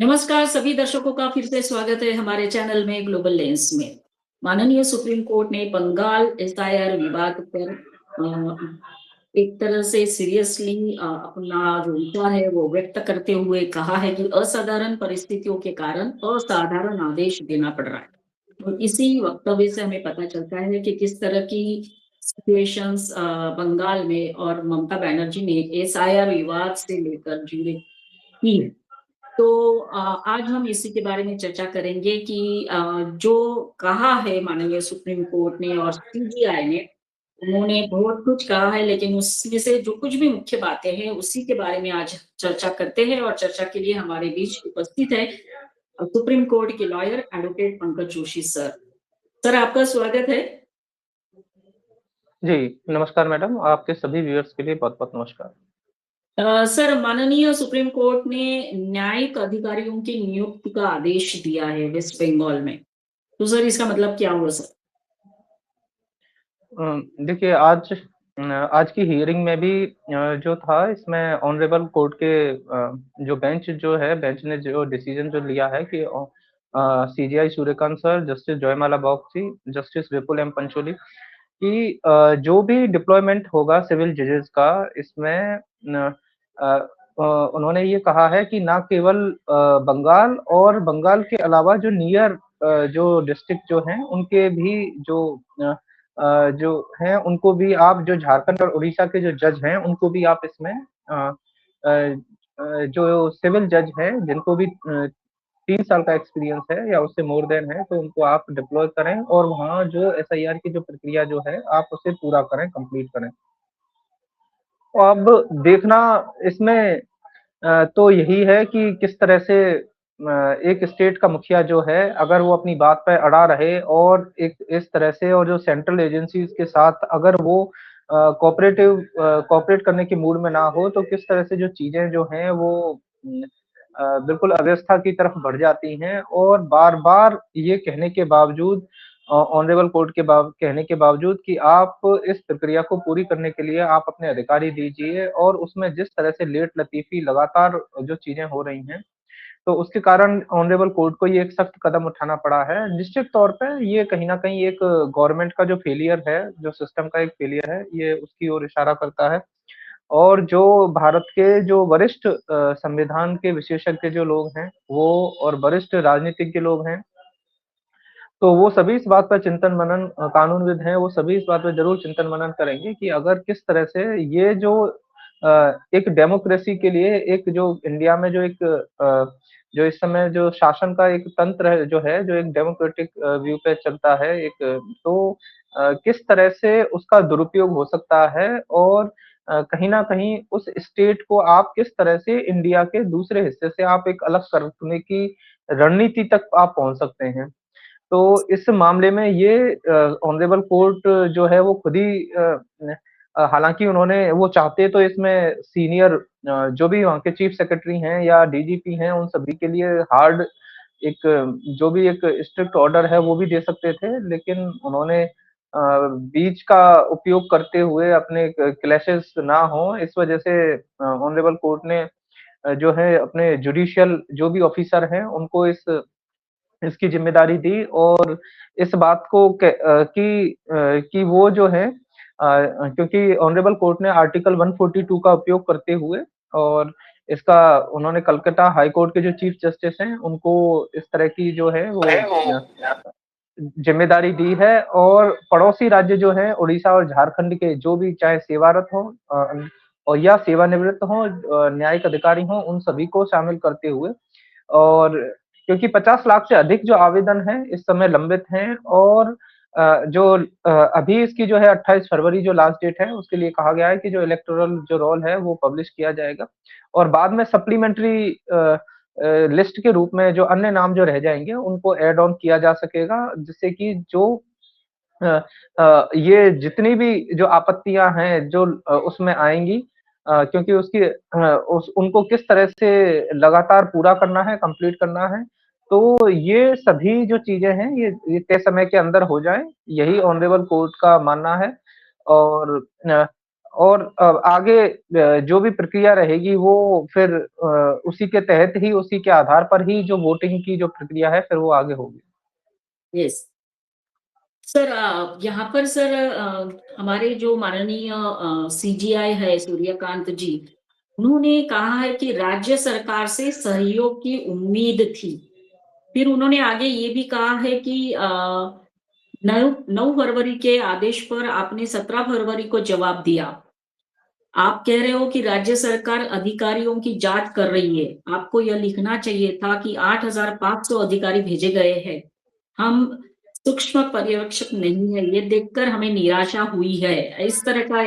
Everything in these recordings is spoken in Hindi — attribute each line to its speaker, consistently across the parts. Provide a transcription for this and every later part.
Speaker 1: नमस्कार सभी दर्शकों का फिर से स्वागत है हमारे चैनल में ग्लोबल लेंस में। माननीय सुप्रीम कोर्ट ने बंगाल एसआईआर विवाद पर एक तरह से सीरियसली अपना जो विचार है वो व्यक्त करते हुए कहा है कि असाधारण परिस्थितियों के कारण असाधारण आदेश देना पड़ रहा है। तो इसी वक्तव्य से हमें पता चलता है कि किस तरह की सिचुएशंस बंगाल में और ममता बनर्जी ने एसआईआर विवाद से लेकर जुड़े की है। तो आज हम इसी के बारे में चर्चा करेंगे कि जो कहा है माननीय सुप्रीम कोर्ट ने और सीजीआई ने, उन्होंने बहुत कुछ कहा है, लेकिन उसमें से जो कुछ भी मुख्य बातें हैं उसी के बारे में आज चर्चा करते हैं। और चर्चा के लिए हमारे बीच उपस्थित है सुप्रीम कोर्ट के lawyer advocate Pankaj Joshi sir. Sir, आपका स्वागत है।
Speaker 2: जी, नमस्कार मैडम, आपके सभी व्यूअर्स के लिए बहुत-बहुत नमस्कार।
Speaker 1: सर, माननीय सुप्रीम कोर्ट ने न्यायिक अधिकारियों की नियुक्ति का आदेश दिया है वेस्ट बंगाल में। तो सर, इसका मतलब क्या हुआ सर?
Speaker 2: देखिए आज की हियरिंग में भी जो था इसमें ऑनरेबल कोर्ट के जो बेंच ने जो डिसीजन जो लिया है कि सीजेआई सूर्यकांत सर, जस्टिस जयमाला बॉग्ची, जस्टिस विपुल एम पंचोली कि जो भी डिप्लॉयमेंट होगा सिविल जजेस का इसमें अ, उन्होंने ये कहा है कि ना केवल बंगाल और बंगाल के अलावा जो नियर जो डिस्ट्रिक्ट जो हैं उनके भी जो हैं उनको भी आप जो झारखंड और उड़ीसा के जो जज हैं उनको भी आप इसमें जो सिविल जज हैं जिनको भी 3 साल का एक्सपीरियंस है या उससे मोर देन है तो उनको आप डिप्लॉय करें और वहाँ जो एसआईआर की जो प्रक्रिया जो है आप उसे पूरा करें, कंप्लीट करें। तो अब देखना इसमें तो यही है कि किस तरह से एक स्टेट का मुखिया जो है अगर वो अपनी बात पे अड़ा रहे और एक इस तरह से और जो सेंट्रल एजेंसीज के साथ अगर वो कोऑपरेट करने के मूड में ना हो तो किस तरह से जो चीजें जो हैं वो बिल्कुल अव्यवस्था की तरफ बढ़ जाती हैं और बार-बार ये कहने के बावजूद ऑनरेबल कोर्ट के कहने के बावजूद कि आप इस प्रक्रिया को पूरी करने के लिए आप अपने अधिकारी दीजिए और उसमें जिस तरह से लेट-लतीफ़ी लगातार जो चीज़ें हो रही हैं, तो उसके कारण ऑनरेबल कोर्ट को ये एक सख्त कदम उठाना पड़ा है। निश्चित तौर पे ये कहीं न कहीं एक गवर्नमेंट का जो फेलियर है, जो सिस्टम का एक फेलियर है, ये उसकी ओर इशारा करता है। और जो भारत के जो वरिष्ठ संविधान के विशेषज्ञ जो लोग हैं, वो और वरिष्ठ राजनीतिज्ञ लोग हैं, तो वो सभी इस बात पर चिंतन-मनन कानूनविद हैं, वो सभी इस बात पे ज़रूर चिंतन-मनन करेंगे कि अगर किस तरह से ये जो एक डेमोक्रेसी के लिए एक जो इंडिया में जो इस समय जो शासन का एक तंत्र है जो एक डेमोक्रेटिक व्यू पे चलता है तो किस तरह से उसका दुरुपयोग हो सकता है और कहीं न कहीं उस स्टेट को आप किस तरह से इंडिया के दूसरे हिस्से से आप एक अलग करने की रणनीति तक आप पहुँच सकते हैं। तो इस मामले में ये ऑनरेबल कोर्ट जो है वो खुद ही हालाँकि उन्होंने वो चाहते तो इसमें सीनियर जो भी वहाँ के चीफ सेक्रेटरी हैं या डीजीपी हैं, उन सभी के लिए हार्ड एक जो भी एक स्ट्रिक्ट ऑर्डर है वो भी दे सकते थे, लेकिन उन्होंने बीच का उपयोग करते हुए अपने क्लैशेस ना हो इस वजह से ऑनरेबल कोर्ट ने जो है अपने जुडिशियल जो भी ऑफिसर हैं उनको इसकी ज़िम्मेदारी दी और इस बात को कि वो जो है क्योंकि ऑनरेबल कोर्ट ने आर्टिकल 142 का उपयोग करते हुए और इसका उन्होंने कलकत्ता हाई कोर्ट के जो चीफ जस्टिस हैं, उनको इस तरह की जो है वो अ, ज़िम्मेदारी दी है और पड़ोसी राज्य जो हैं उड़ीसा और झारखंड के जो भी चाहे सेवारत हों और या सेवानिवृत्त हों न्यायिक अधिकारी हों, उन सभी को शामिल करते हुए और क्योंकि 50 लाख से अधिक जो आवेदन हैं, इस समय लंबित हैं और अभी इसकी जो है 28 फरवरी जो लास्ट डेट है, उसके लिए कहा गया है कि जो इलेक्टोरल जो रोल है, वो पब्लिश किया जाएगा और बाद में सप्लीमेंट्री लिस्ट के रूप में जो अन्य नाम जो रह जाएँगे, उनको ऐड ऑन किया जा सकेगा, जिससे कि जो अ ये जितनी भी जो आपत्तियाँ हैं जो उसमें आएँगी क्योंकि उस उनको किस तरह से लगातार पूरा करना है, कंप्लीट करना है। तो ये सभी जो चीज़ें हैं ये तय समय के अंदर हो जाएँ, यही ऑनरेबल कोर्ट का मानना है और और आगे जो भी प्रक्रिया रहेगी वो फिर उसी के तहत ही, उसी के आधार पर ही जो वोटिंग की जो प्रक्रिया है फिर वो आगे होगी।
Speaker 1: यस। सर यहाँ पर सर हमारे जो माननीय सीजीआई है सूर्यकांत जी, उन्होंने कहा है कि राज्य सरकार से सहयोग की उम्मीद थी। फिर उन्होंने आगे ये भी कहा है कि 9 फरवरी के आदेश पर आपने 17 फरवरी को जवाब दिया। आप कह रहे हो कि राज्य सरकार अधिकारियों की जांच कर रही है। आपको यह लिखना चाहिए था कि 8,500 अधिकारी भेजे गए हैं। हम सूक्ष्म पर्यवेक्षक नहीं है, ये देखकर हमें निराशा हुई है। इस तरह का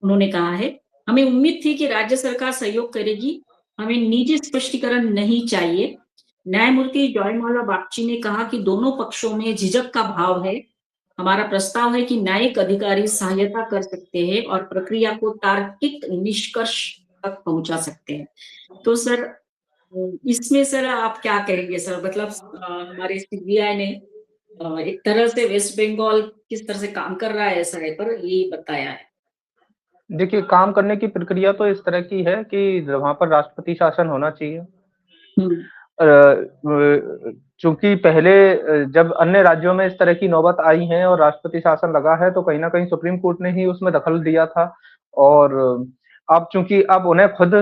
Speaker 1: उन्होंने कहा है। हमें उम्मीद थी कि राज्य सरकार सहयोग करेगी। हमें निजी स्पष्टीकरण नहीं चाहिए। न्यायमूर्ति जयमाला बागची ने कहा कि दोनों पक्षों में झिझक का भाव है। हमारा प्रस्ताव है कि न्यायिक अधिकारी सहायता कर सकते हैं और प्रक्रिया को तार्किक निष्कर्ष तक पहुंचा सकते हैं। तो सर इसमें सर आप क्या कहेंगे सर? मतलब हमारे सीबीआई ने एक तरह से वेस्ट बंगाल किस तरह से काम कर रहा है ऐसा है पर ये बताया है।
Speaker 2: देखिए, काम करने की प्रक्रिया तो इस तरह की है कि वहाँ पर राष्ट्रपति शासन होना चाहिए।
Speaker 1: हम्म।
Speaker 2: चूँकि पहले जब अन्य राज्यों में इस तरह की नौबत आई है और राष्ट्रपति शासन लगा है, तो कहीं न कहीं सुप्रीम कोर्ट ने ही उसमें दखल दिया था और अब चूँकि अब उन्हें खुद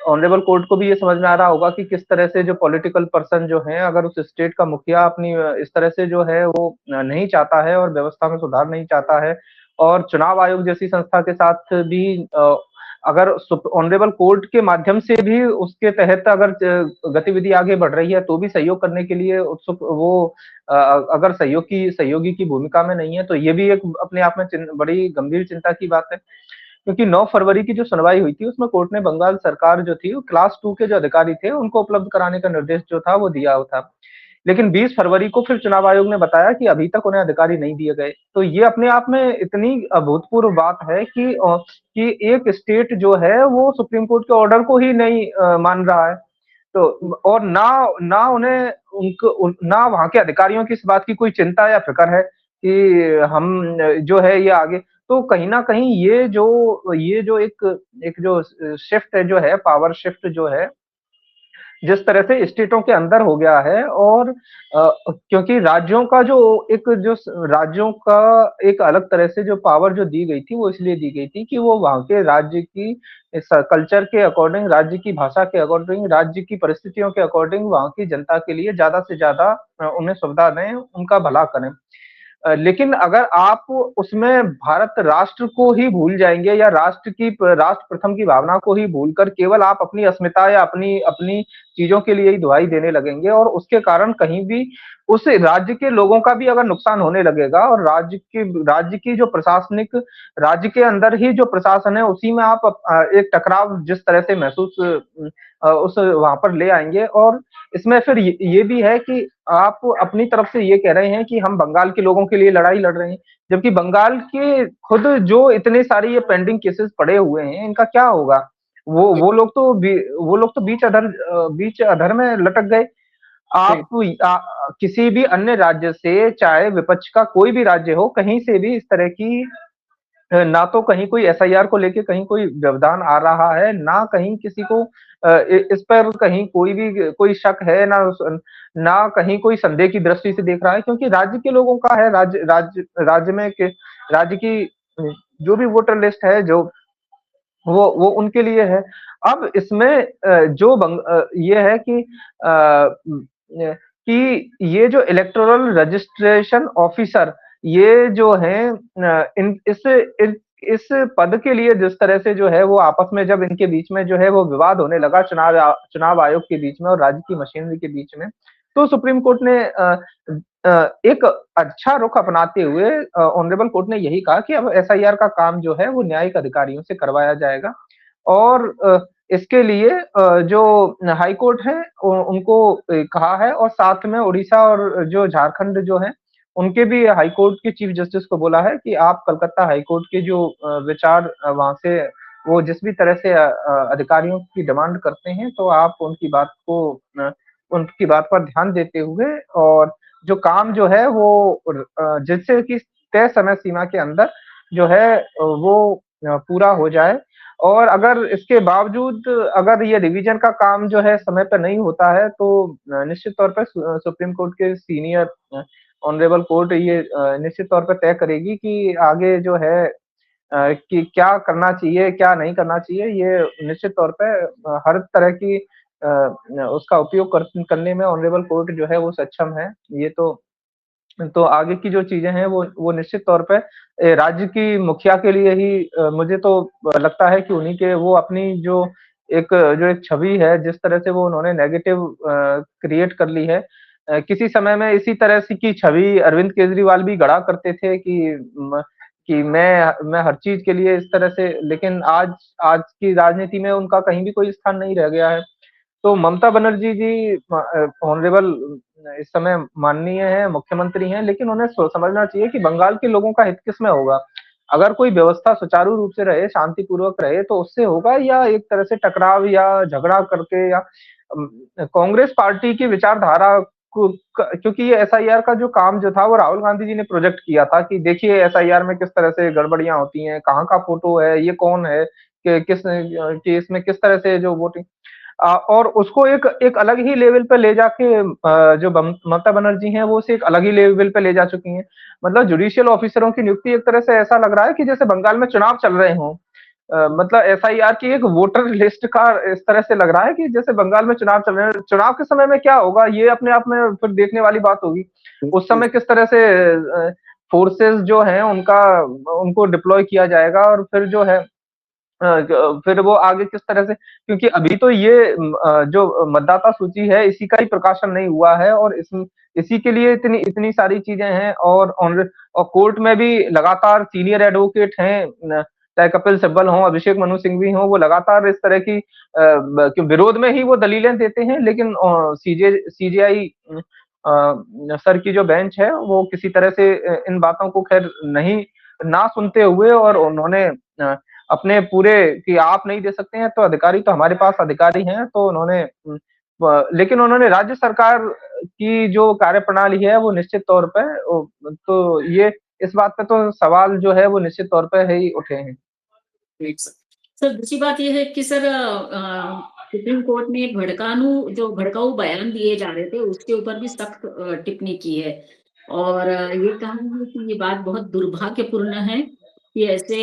Speaker 2: ऑनरेबल कोर्ट को भी ये समझ में आ रहा होगा कि किस तरह से जो पॉलिटिकल पर्सन जो हैं, अगर उस स्टेट का मुखिया अपनी इस तरह से जो है वो नहीं चाहता है और व्यवस्था में सुधार नहीं चाहता है और चुनाव आयोग जैसी संस्था के साथ भी अगर ऑनरेबल कोर्ट के माध्यम से भी उसके तहत अगर गतिविधि आगे बढ़ रही है तो भी सहयोग करने के लिए उत्सुक वो अगर सहयोगी की भूमिका में नहीं है तो ये भी एक अपने आप में बड़ी गंभीर चिंता की बात है क्योंकि 9 फरवरी की जो सुनवाई हुई थी उसमें कोर्ट ने बंगाल सरकार जो थी वो क्लास 2 के जो अधिकारी थे उनको उपलब्ध कराने का निर्देश जो था वो दिया था। लेकिन 20 फरवरी को फिर चुनाव आयोग ने बताया कि अभी तक उन्हें अधिकारी नहीं दिए गए। तो ये अपने आप में इतनी अभूतपूर्व बात है कि एक स्टेट जो है वो सुप्रीम कोर्ट के ऑर्डर को ही नहीं मान रहा है। तो और ना ना उन्हें ना वहाँ के अधिकारियों की इस बात की कोई चिंता या फ़िक्र है कि हम जो है ये आगे तो कहीं न कहीं ये जो एक जो शिफ्ट है जो है पावर शिफ्ट जो है जिस तरह से स्टेटों के अंदर हो गया है और क्योंकि राज्यों का एक अलग तरह से जो पावर जो दी गई थी, वो इसलिए दी गई थी कि वो वहाँ के राज्य की इस कल्चर के अकॉर्डिंग, राज्य की भाषा के अकॉर्डिंग, राज्य की परिस्थितियों के अकॉर्डिंग वहाँ की जनता के लिए ज़्यादा से ज़्यादा उन्हें सुविधा दें, उनका भला करें। लेकिन अगर आप उसमें भारत राष्ट्र को ही भूल जाएँगे या राष्ट्र प्रथम की भावना को ही भूलकर केवल आप अपनी अस्मिता या अपनी अपनी चीज़ों के लिए ही दुहाई देने लगेंगे और उसके कारण कहीं भी उस राज्य के लोगों का भी अगर नुकसान होने लगेगा और राज्य की जो प्रशासनिक राज्य के अंदर ही जो प्रशासन है उसी में आप एक टकराव जिस तरह से महसूस उस वहाँ पर ले आएँगे और इसमें फिर ये भी है कि आप अपनी तरफ से ये कह रहे हैं कि हम बंगाल के लोगों के लिए लड़ाई लड़ रहे हैं, जबकि बंगाल के खुद जो इतने सारे ये पेंडिंग केसेस पड़े हुए हैं, इनका क्या होगा? वो लोग तो बीच अधर में लटक गए। आप किसी भी अन्य राज्य से चाहे विपक्ष का कोई भी राज्य हो, कहीं से भी इस तरह की ना तो कहीं कोई एसआईआर को लेके कहीं कोई व्यवधान आ रहा है, ना कहीं किसी को इस पर कहीं कोई शक है, ना कहीं कोई संदेह की दृष्टि से देख रहा है क्योंकि राज्य के लोगों का है, राज्य की जो भी वोटर लिस्ट है, जो वो उनके लिए है। अब इसमें ये है कि ये जो इलेक्टोरल रजिस्ट्रेशन ऑफिसर ये जो हैं इस पद के लिए जिस तरह से जो है वो आपस में जब इनके बीच में जो है वो विवाद होने लगा चुनाव आयोग के बीच में और राज्य की मशीनरी के बीच में, तो सुप्रीम कोर्ट ने एक अच्छा रुख अपनाते हुए ऑनरेबल कोर्ट ने यही कहा कि अब एसआईआर का काम जो है वो न्यायिक अधिकारियों से करवाया जाएगा और इसके लिए जो हाई कोर्ट है उनको कहा है और साथ में उड़ीसा और जो झारखंड जो है उनके भी हाई कोर्ट के चीफ जस्टिस को बोला है कि आप कलकत्ता हाई कोर्ट के जो विचार वहाँ से वो जिस भी तरह से अधिकारियों की डिमांड करते हैं तो आप उनकी बात पर ध्यान देते हुए और जो काम जो है वो जिससे कि तय समय सीमा के अंदर जो है वो पूरा हो जाए और अगर इसके बावजूद अगर ये रिवीजन का काम जो है समय पे नहीं होता है तो निश्चित तौर पे सुप्रीम कोर्ट के सीनियर ऑनरेबल कोर्ट ये निश्चित तौर पे तय करेगी कि आगे जो है कि क्या करना चाहिए, क्या नहीं करना चाहिए, ये निश्चित तौर पे हर तरह की उसका उपयोग करने में ऑनरेबल कोर्ट जो है वो सक्षम है। ये तो आगे की जो चीज़ें हैं वो निश्चित तौर पे राज्य की मुखिया के लिए ही मुझे तो लगता है कि उन्हीं के वो अपनी जो एक छवि है, जिस तरह से वो उन्होंने नेगेटिव क्रिएट कर ली है। किसी समय में इसी तरह से की छवि अरविंद केजरीवाल भी गढ़ा करते थे कि मैं हर चीज़ के लिए इस तरह से लेकिन आज आज की राजनीति में उनका कहीं भी कोई स्थान नहीं रह गया है। तो ममता बनर्जी जी ऑनरेबल इस समय माननीय हैं, मुख्यमंत्री हैं, लेकिन उन्हें समझना चाहिए कि बंगाल के लोगों का हित किसमें होगा। अगर कोई व्यवस्था सुचारू रूप से रहे, शांतिपूर्वक रहे तो उससे होगा या एक तरह से टकराव या झगड़ा करके या कांग्रेस पार्टी की विचारधारा को क्योंकि ये एसआईआर का जो काम जो था वो राहुल गांधी जी ने प्रोजेक्ट किया था कि देखिए एसआईआर में किस तरह से गड़बड़ियाँ होती हैं, कहाँ का फोटो है, ये कौन है, कि किस केस में किस तरह से जो वोटिंग और उसको एक एक अलग ही लेवल पे ले जाके जो ममता बनर्जी हैं वो उसे एक अलग ही लेवल पे ले जा चुकी हैं। मतलब जुडिशियल ऑफिसरों की नियुक्ति एक तरह से ऐसा लग रहा है कि जैसे बंगाल में चुनाव चल रहे हों। मतलब एसआईआर की एक वोटर लिस्ट का इस तरह से लग रहा है कि जैसे बंगाल में चुनाव चल रहे हैं। चुनाव के समय में क्या होगा ये अपने आप में फिर देखने वाली बात होगी। उस समय किस तरह से फोर्सेस जो हैं उनको डिप्लॉय किया जाएगा और फिर जो है फिर वो आगे किस तरह से क्योंकि अभी तो ये जो मतदाता सूची है इसी का ही प्रकाशन नहीं हुआ है और इसी के लिए इतनी इतनी सारी चीजें हैं और कोर्ट में भी लगातार सीनियर एडवोकेट हैं चाहे कपिल सिब्बल हों, अभिषेक मनु सिंह भी हों, वो लगातार इस तरह की विरोध में ही वो दलीलें देते हैं लेकिन सीजेआई सर की जो बेंच है वो किसी तरह से इन बातों को खैर नहीं ना सुनते हुए और उन्होंने अपने पूरे कि आप नहीं दे सकते हैं तो अधिकारी तो हमारे पास अधिकारी हैं तो उन्होंने लेकिन उन्होंने राज्य सरकार की जो कार्यप्रणाली है वो निश्चित तौर पे तो ये इस बात पे तो सवाल जो है वो निश्चित तौर पे है ही उठे हैं।
Speaker 1: Right sir. सर दूसरी बात ये है कि सर सुप्रीम कोर्ट ने भड़काऊ बयान दिए जा रहे थे उसके ऊपर भी सख्त टिप्पणी की है और ये कहा है कि ये बात बहुत दुर्भाग्यपूर्ण है कि ऐसे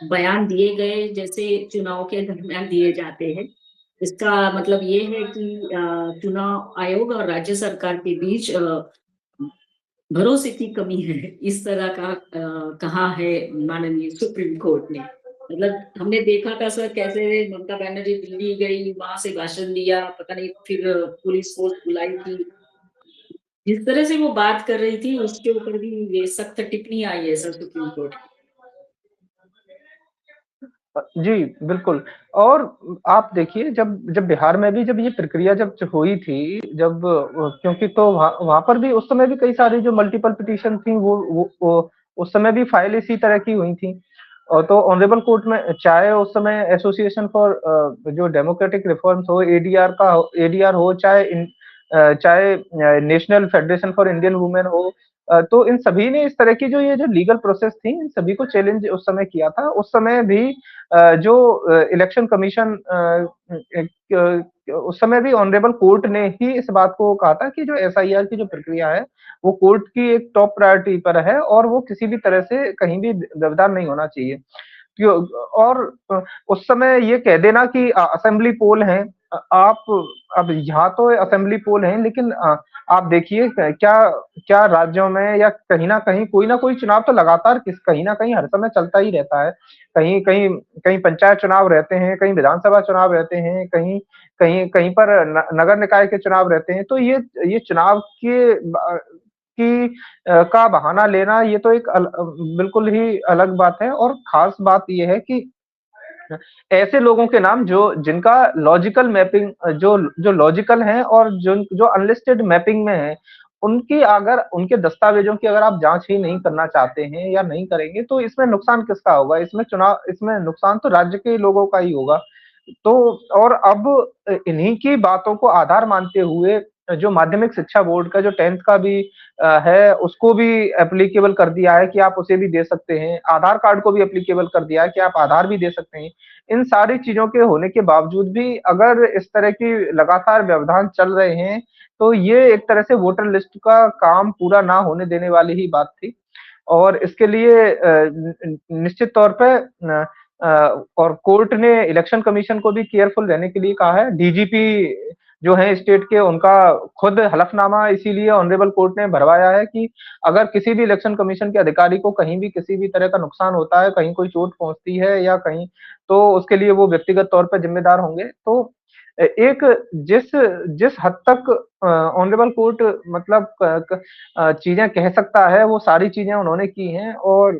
Speaker 1: बयान दिए गए जैसे चुनाव के दरमियान दिए जाते हैं। इसका मतलब ये है कि चुनाव आयोग और राज्य सरकार के बीच भरोसे की कमी है, इस तरह का कहा है माननीय सुप्रीम कोर्ट ने। मतलब हमने देखा था सर कैसे ममता बनर्जी दिल्ली गई, वहां से भाषण दिया, पता नहीं फिर पुलिस फोर्स बुलाई थी। जिस तरह से वो बात कर रही थी उसके ऊपर भी ये सख्त टिप्पणी आई है सर सुप्रीम कोर्ट की।
Speaker 2: जी, बिल्कुल और आप देखिए जब जब बिहार में भी जब ये प्रक्रिया जब हुई थी, जब क्योंकि तो वहाँ पर भी उस समय भी कई सारी जो मल्टीपल पिटीशन थी वो उस समय भी फाइल इसी तरह की हुई थी। और तो ऑनरेबल कोर्ट में चाहे उस समय एसोसिएशन फॉर जो डेमोक्रेटिक रिफॉर्म्स हो एडीआर हो चाहे national federation for Indian women हो तो इन सभी ने इस तरह की ये जो लीगल प्रोसेस थी इन सभी को चैलेंज उस समय किया था। उस समय भी जो इलेक्शन कमीशन उस समय भी ऑनरेबल कोर्ट ने ही इस बात को कहा था कि जो एसआईआर की जो प्रक्रिया है वो कोर्ट की एक टॉप प्रायोरिटी पर है और वो किसी भी तरह से कहीं भी व्यवधान नहीं होना चाहिए। क्यों और उस समय ये कह देना कि असेंबली पोल है आप अब यहाँ तो असेंबली पोल है लेकिन आप देखिए क्या क्या राज्यों में या कहीं ना कहीं कोई ना कोई चुनाव तो लगातार कहीं ना कहीं हर समय चलता ही रहता है। कहीं कहीं कहीं पंचायत चुनाव रहते हैं, कहीं विधानसभा चुनाव रहते हैं, कहीं कहीं कहीं पर नगर निकाय के चुनाव रहते हैं। तो ये चुनाव का बहाना लेना ये तो बिल्कुल ही अलग बात है और खास बात ये है कि ऐसे लोगों के नाम जो जिनका लॉजिकल मैपिंग जो जो लॉजिकल हैं और जो अनलिस्टेड मैपिंग में है, उनकी अगर उनके दस्तावेजों की अगर आप जाँच ही नहीं करना चाहते हैं या नहीं करेंगे तो इसमें नुकसान किसका होगा? इसमें नुकसान तो राज्य के लोगों का ही होगा। तो और अब इन्हीं की बातों को आधार मानते हुए जो माध्यमिक शिक्षा बोर्ड का जो 10th का भी है, उसको भी एप्लीकेबल कर दिया है कि आप उसे भी दे सकते हैं। आधार कार्ड को भी एप्लीकेबल कर दिया है कि आप आधार भी दे सकते हैं। इन सारी चीज़ों के होने के बावजूद भी अगर इस तरह की लगातार व्यवधान चल रहे हैं, तो ये एक तरह से वोटर लिस्ट का काम पूरा ना होने देने वाली ही बात थी। और इसके लिए निश्चित तौर पे और कोर्ट ने इलेक्शन कमीशन को भी केयरफुल रहने के लिए कहा है। डीजीपी जो है स्टेट के, उनका खुद हलफनामा इसीलिए ऑनरेबल कोर्ट ने भरवाया है कि अगर किसी भी इलेक्शन कमीशन के अधिकारी को कहीं भी किसी भी तरह का नुकसान होता है, कहीं कोई चोट पहुँचती है या कहीं, तो उसके लिए वो व्यक्तिगत तौर पे ज़िम्मेदार होंगे। तो एक जिस जिस हद तक ऑनरेबल कोर्ट मतलब चीज़ें कह सकता है, वो सारी चीज़ें उन्होंने की हैं। और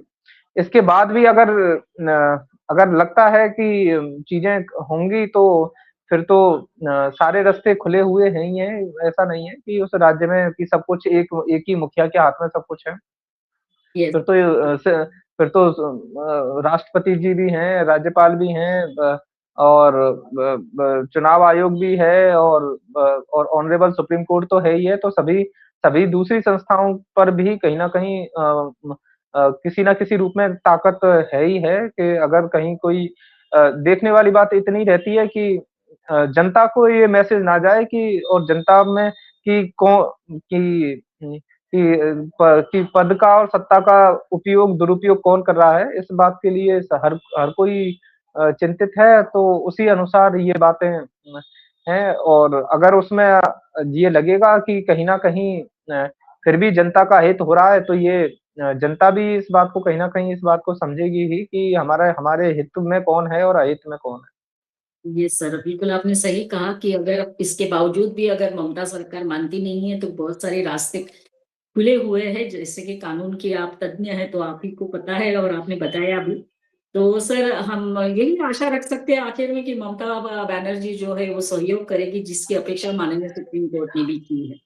Speaker 2: इसके बाद भी अगर लगता है कि चीज़ें होंगी, तो फिर तो सारे रास्ते खुले हुए हैं ही हैं। ऐसा नहीं है कि उस राज्य में कि सब कुछ एक ही मुखिया के हाथ में सब कुछ है।
Speaker 1: यस।
Speaker 2: फिर तो फिर तो राष्ट्रपति जी भी हैं, राज्यपाल भी हैं, और ब ब चुनाव आयोग भी है, और ऑनरेबल सुप्रीम कोर्ट तो है ही है। तो सभी सभी दूसरी संस्थाओं पर भी कहीं न कहीं किसी न किसी रूप में ताकत है ही है कि अगर कहीं कोई देखने वाली बात इतनी रहती है कि जनता को ये मैसेज ना जाए कि, और जनता में कि कौ कि कि पद का और सत्ता का उपयोग दुरुपयोग कौन कर रहा है, इस बात के लिए हर हर कोई चिंतित है। तो उसी अनुसार ये बातें हैं। और अगर उसमें ये लगेगा कि कहीं न कहीं फिर भी जनता का हित हो रहा है, तो ये जनता भी इस बात को कहीं न कहीं इस बात को समझेगी ही कि हमारे हित में कौन है और अहित में कौन है।
Speaker 1: यस सर, बिल्कुल आपने सही कहा कि अगर इसके बावजूद भी अगर ममता सरकार मानती नहीं है, तो बहुत सारे रास्ते खुले हुए हैं। जैसे कि कानून की आप तज्ञ हैं, तो आप ही को पता है और आपने बताया भी। तो सर, हम यही आशा रख सकते हैं आखिर में कि ममता बनर्जी जो है वो सहयोग करेगी, जिसकी अपेक्षा माननीय सुप्रीम कोर्ट ने भी की है।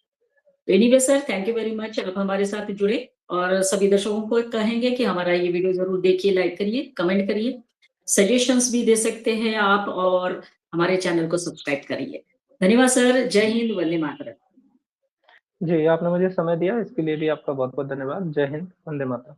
Speaker 1: तो anyway sir, thank you very much, आप हमारे साथ जुड़े। और सभी दर्शकों को कहेंगे कि हमारा ये वीडियो ज़रूर देखिए, लाइक करिए, कमेंट करिए। सजेशंस भी दे सकते हैं आप, और हमारे चैनल को सब्सक्राइब करिए। धन्यवाद सर, जय हिंद, वंदे मातरम।
Speaker 2: जी, आपने मुझे समय दिया, इसके लिए भी आपका बहुत-बहुत धन्यवाद। जय हिंद, वंदे मातरम।